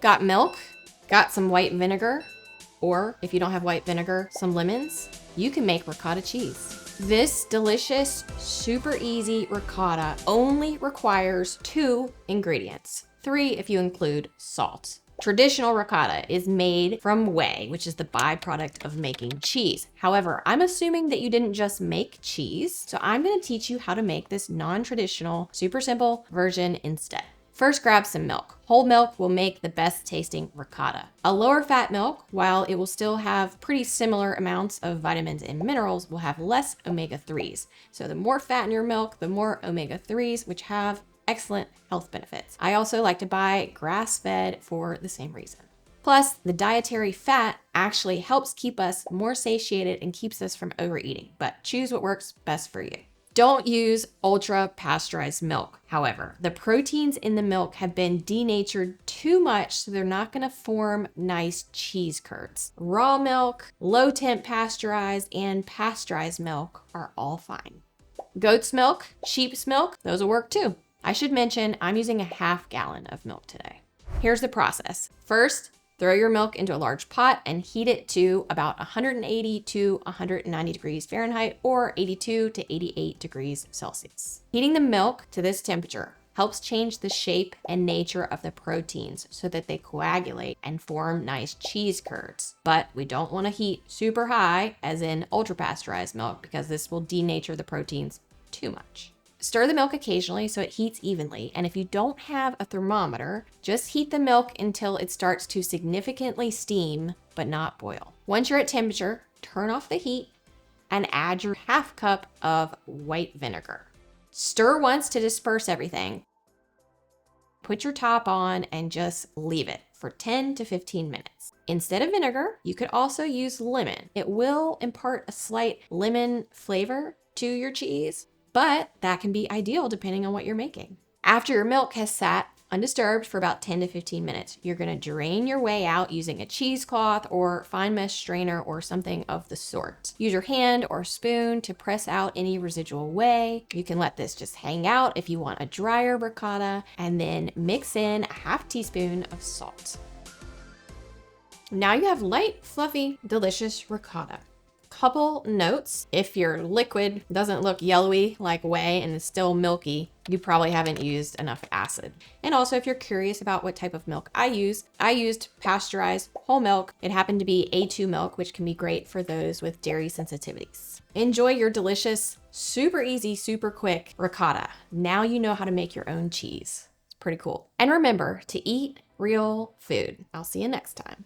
Got milk, got some white vinegar, or if you don't have white vinegar, some lemons, you can make ricotta cheese. This delicious, super easy ricotta only requires 2 ingredients, 3 if you include salt. Traditional ricotta is made from whey, which is the byproduct of making cheese. However, I'm assuming that you didn't just make cheese, so I'm gonna teach you how to make this non-traditional, super simple version instead. First, grab some milk. Whole milk will make the best tasting ricotta. A lower fat milk, while it will still have pretty similar amounts of vitamins and minerals, will have less omega-3s. So the more fat in your milk, the more omega-3s, which have excellent health benefits. I also like to buy grass-fed for the same reason. Plus, the dietary fat actually helps keep us more satiated and keeps us from overeating, but choose what works best for you. Don't use ultra pasteurized milk. However, the proteins in the milk have been denatured too much, so they're not gonna form nice cheese curds. Raw milk, low temp pasteurized, and pasteurized milk are all fine. Goat's milk, sheep's milk, those will work too. I should mention I'm using a ½ gallon of milk today. Here's the process. First, throw your milk into a large pot and heat it to about 180 to 190 degrees Fahrenheit or 82 to 88 degrees Celsius. Heating the milk to this temperature helps change the shape and nature of the proteins so that they coagulate and form nice cheese curds. But we don't want to heat super high, as in ultra pasteurized milk, because this will denature the proteins too much. Stir the milk occasionally so it heats evenly, and if you don't have a thermometer, just heat the milk until it starts to significantly steam but not boil. Once you're at temperature, turn off the heat and add your ½ cup of white vinegar. Stir once to disperse everything. Put your top on and just leave it for 10 to 15 minutes. Instead of vinegar, you could also use lemon. It will impart a slight lemon flavor to your cheese, but that can be ideal depending on what you're making. After your milk has sat undisturbed for about 10 to 15 minutes, you're gonna drain your whey out using a cheesecloth or fine mesh strainer or something of the sort. Use your hand or spoon to press out any residual whey. You can let this just hang out if you want a drier ricotta, and then mix in a ½ teaspoon of salt. Now you have light, fluffy, delicious ricotta. Couple notes: if your liquid doesn't look yellowy like whey and is still milky, you probably haven't used enough acid. And also, if you're curious about what type of milk I used pasteurized whole milk. It happened to be A2 milk, which can be great for those with dairy sensitivities. Enjoy your delicious, super easy, super quick ricotta. Now you know how to make your own cheese. It's pretty cool. And remember to eat real food. I'll see you next time.